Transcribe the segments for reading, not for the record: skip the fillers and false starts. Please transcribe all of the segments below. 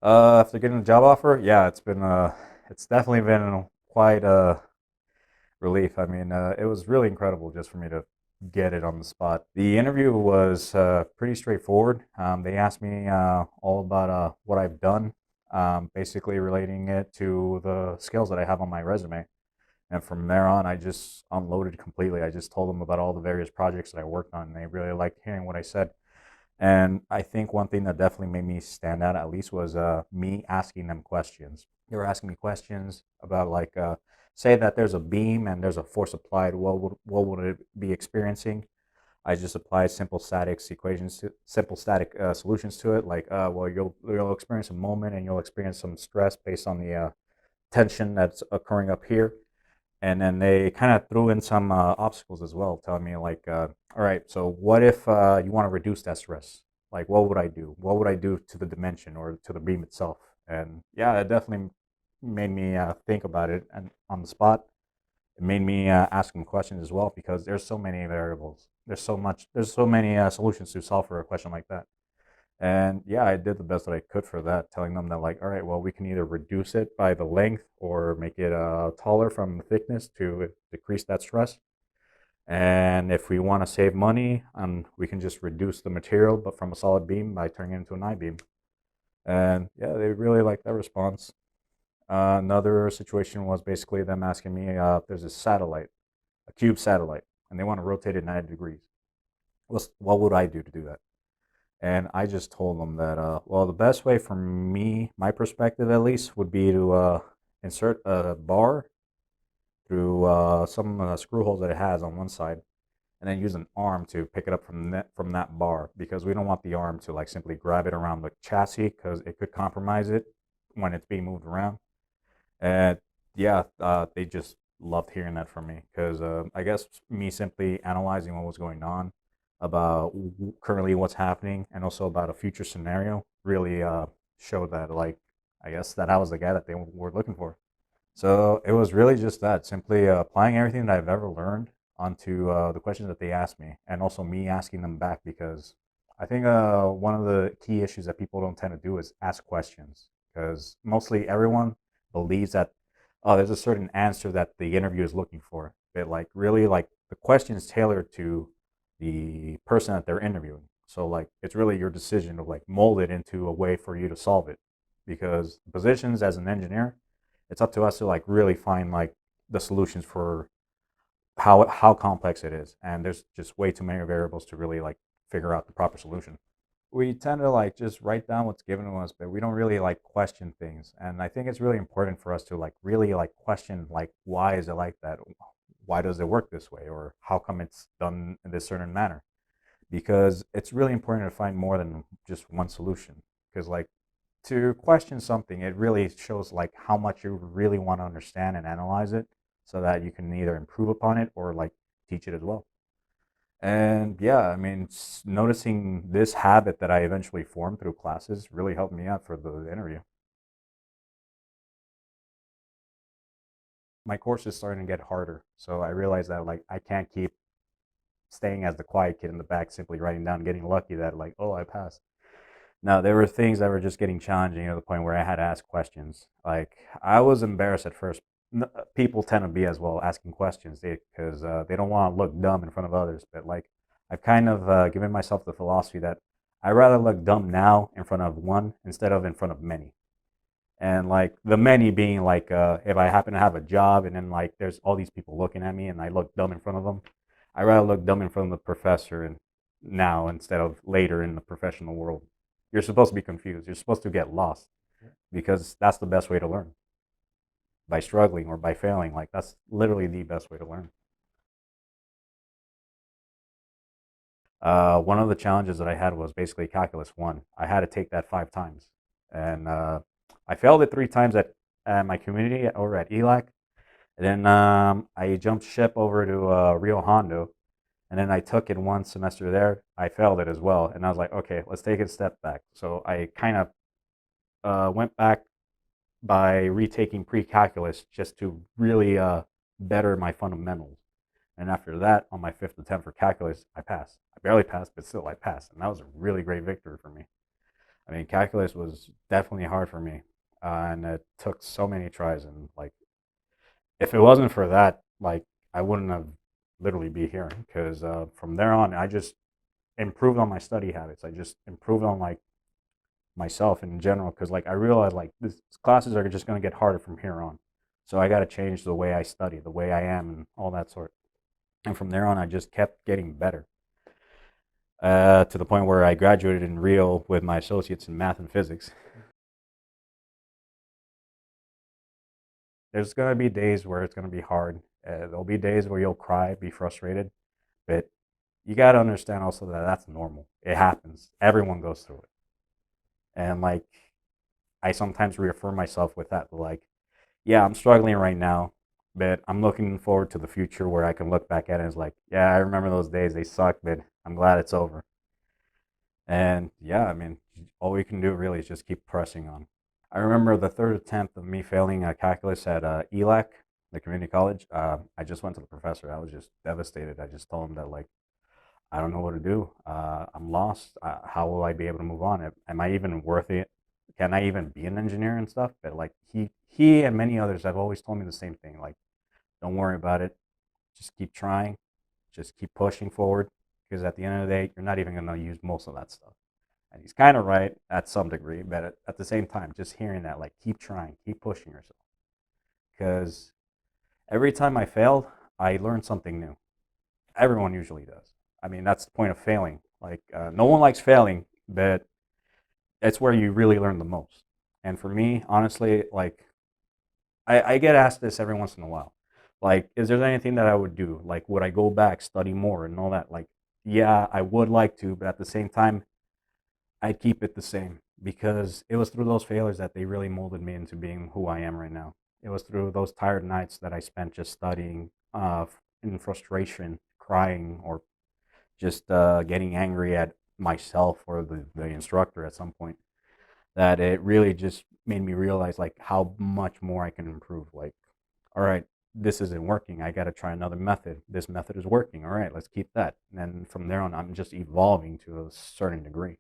After getting a job offer, yeah, it's definitely been quite a relief. I mean, it was really incredible just for me to get it on the spot. The interview was pretty straightforward. They asked me all about what I've done, basically relating it to the skills that I have on my resume. And from there on, I just unloaded completely. I just told them about all the various projects that I worked on. And they really liked hearing what I said. And I think one thing that definitely made me stand out, at least, was me asking them questions. They were asking me questions about, like, say that there's a beam and there's a force applied. What would it be experiencing? I just applied simple static solutions to it. Like, well, you'll experience a moment and you'll experience some stress based on the tension that's occurring up here. And then they kind of threw in some obstacles as well, telling me like, all right, so what if you want to reduce that stress? Like, what would I do? What would I do to the dimension or to the beam itself? And yeah, it definitely made me think about it and on the spot. It made me ask them questions as well because there's so many variables. There's so many solutions to solve for a question like that. And yeah, I did the best that I could for that, telling them that, like, all right, well, we can either reduce it by the length or make it taller from the thickness to decrease that stress. And if we want to save money, we can just reduce the material, but from a solid beam by turning it into an I-beam. And yeah, they really liked that response. Another situation was basically them asking me if there's a satellite, a cube satellite, and they want to rotate it 90 degrees. What would I do to do that? And I just told them that, well, the best way for me, my perspective at least, would be to insert a bar through some screw holes that it has on one side, and then use an arm to pick it up from that bar, because we don't want the arm to like simply grab it around the chassis because it could compromise it when it's being moved around. And yeah, they just loved hearing that from me because I guess me simply analyzing what was going on about currently what's happening and also about a future scenario really showed that, like, I guess that I was the guy that they were looking for. So it was really just that, simply applying everything that I've ever learned onto the questions that they asked me, and also me asking them back, because I think one of the key issues that people don't tend to do is ask questions, because mostly everyone believes that, oh, there's a certain answer that the interview is looking for, but like really, like, the question is tailored to the person that they're interviewing. So like it's really your decision to like mold it into a way for you to solve it, because positions as an engineer, it's up to us to like really find like the solutions for how complex it is, and there's just way too many variables to really like figure out the proper solution. We tend to like just write down what's given to us, but we don't really like question things. And I think it's really important for us to like really like question, like, why is it like that? Why does it work this way? Or how come it's done in this certain manner? Because it's really important to find more than just one solution. Because like, to question something, it really shows like how much you really want to understand and analyze it, so that you can either improve upon it or like teach it as well. And yeah, I mean, noticing this habit that I eventually formed through classes really helped me out for the interview. My course is starting to get harder, so I realized that like I can't keep staying as the quiet kid in the back, simply writing down, getting lucky that like, oh, I passed. No, there were things that were just getting challenging to the point where I had to ask questions. Like, I was embarrassed at first. People tend to be as well, asking questions because they don't want to look dumb in front of others. But like, I've kind of given myself the philosophy that I rather look dumb now in front of one instead of in front of many. And like the many being like, if I happen to have a job and then like there's all these people looking at me and I look dumb in front of them, I rather look dumb in front of the professor and now instead of later in the professional world. You're supposed to be confused. You're supposed to get lost, because that's the best way to learn, by struggling or by failing. Like, that's literally the best way to learn. One of the challenges that I had was basically calculus one. I had to take that 5 times, and I failed it 3 times at my community over at ELAC. And then I jumped ship over to Rio Hondo, and then I took it one semester there. I failed it as well, and I was like, okay, let's take it a step back. So I kind of went back by retaking pre-calculus just to really better my fundamentals. And after that, on my fifth attempt for calculus, I passed. I barely passed, but still I passed, and that was a really great victory for me. I mean, calculus was definitely hard for me, and it took so many tries. And like, if it wasn't for that, like, I wouldn't have literally be here because from there on, I just improved on my study habits. I just improved on like myself in general because like I realized like these classes are just going to get harder from here on. So I got to change the way I study, the way I am, and all that sort. And from there on, I just kept getting better to the point where I graduated in Rio with my associates in math and physics. There's going to be days where it's going to be hard. There'll be days where you'll cry, be frustrated, but you got to understand also that that's normal. It happens. Everyone goes through it. And like, I sometimes reaffirm myself with that. Like, yeah, I'm struggling right now, but I'm looking forward to the future where I can look back at it and it's like, yeah, I remember those days. They sucked, but I'm glad it's over. And yeah, I mean, all we can do really is just keep pressing on. I remember the third attempt of me failing calculus at ELAC, the community college. I just went to the professor. I was just devastated. I just told him that, like, I don't know what to do. I'm lost. How will I be able to move on? Am I even worth it? Can I even be an engineer and stuff? But like he and many others have always told me the same thing. Like, don't worry about it. Just keep trying. Just keep pushing forward. Because at the end of the day, you're not even going to use most of that stuff. And he's kind of right at some degree, but at the same time, just hearing that, like, keep trying, keep pushing yourself. Because every time I failed, I learned something new. Everyone usually does. I mean, that's the point of failing. Like, no one likes failing, but it's where you really learn the most. And for me, honestly, like, I get asked this every once in a while. Like, is there anything that I would do? Like, would I go back, study more, and all that? Like, yeah, I would like to, but at the same time, I'd keep it the same because it was through those failures that they really molded me into being who I am right now. It was through those tired nights that I spent just studying in frustration, crying, or just getting angry at myself or the instructor at some point that it really just made me realize like how much more I can improve. Like, all right, this isn't working. I got to try another method. This method is working. All right, let's keep that. And then from there on, I'm just evolving to a certain degree.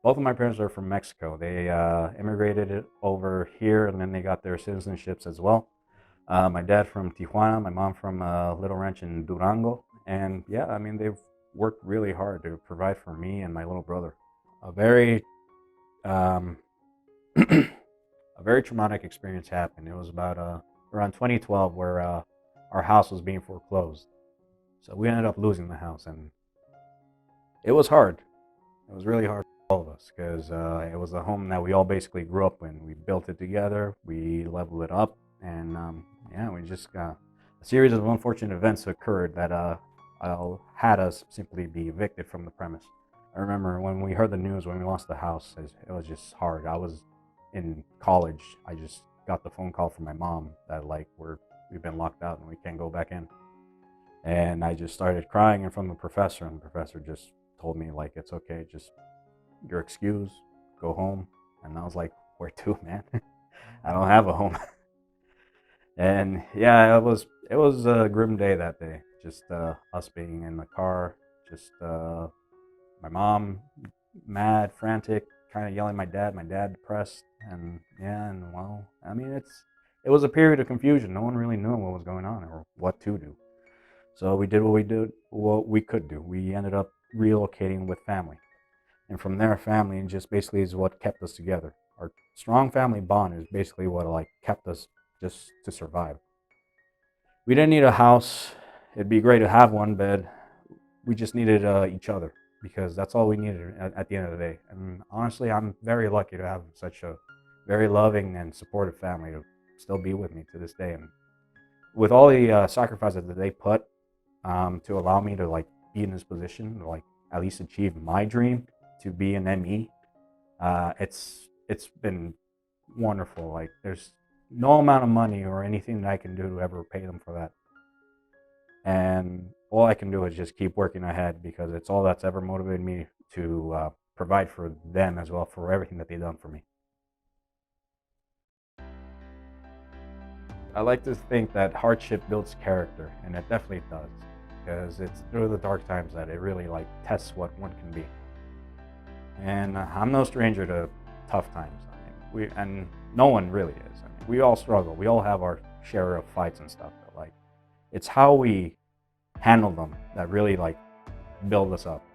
Both of my parents are from Mexico. They immigrated over here and then they got their citizenships as well. My dad from Tijuana, my mom from Little Ranch in Durango. And yeah, I mean, they've worked really hard to provide for me and my little brother. A very, um, a very traumatic experience happened. It was about around 2012 where our house was being foreclosed. So we ended up losing the house and it was hard. It was really hard for all of us because it was a home that we all basically grew up in. We built it together, we leveled it up, and yeah, we just got a series of unfortunate events occurred that had us simply be evicted from the premise. I remember when we heard the news when we lost the house, it was just hard. I was in college. I just got the phone call from my mom that like we've been locked out and we can't go back in. And I just started crying in front of the professor, and the professor just told me like it's okay, just you're excused, go home. And I was like, where to, man? I don't have a home. And yeah, it was a grim day that day. Just us being in the car, just my mom mad, frantic, trying to yell at my dad depressed, and yeah, and well, I mean it was a period of confusion. No one really knew what was going on or what to do. So we did what we could do. We ended up relocating with family. And from there, family just basically is what kept us together. Our strong family bond is basically what like kept us just to survive. We didn't need a house. It'd be great to have one, but we just needed each other because that's all we needed at the end of the day. And honestly, I'm very lucky to have such a very loving and supportive family to still be with me to this day. And with all the sacrifices that they put to allow me to like be in this position, to, like at least achieve my dream to be an ME. It's been wonderful. Like there's no amount of money or anything that I can do to ever pay them for that. And all I can do is just keep working ahead because it's all that's ever motivated me to provide for them as well for everything that they've done for me. I like to think that hardship builds character, and it definitely does, because it's through the dark times that it really like tests what one can be. And I'm no stranger to tough times. I mean, and no one really is. I mean, we all struggle. We all have our share of fights and stuff. But like, it's how we handle them that really like build us up.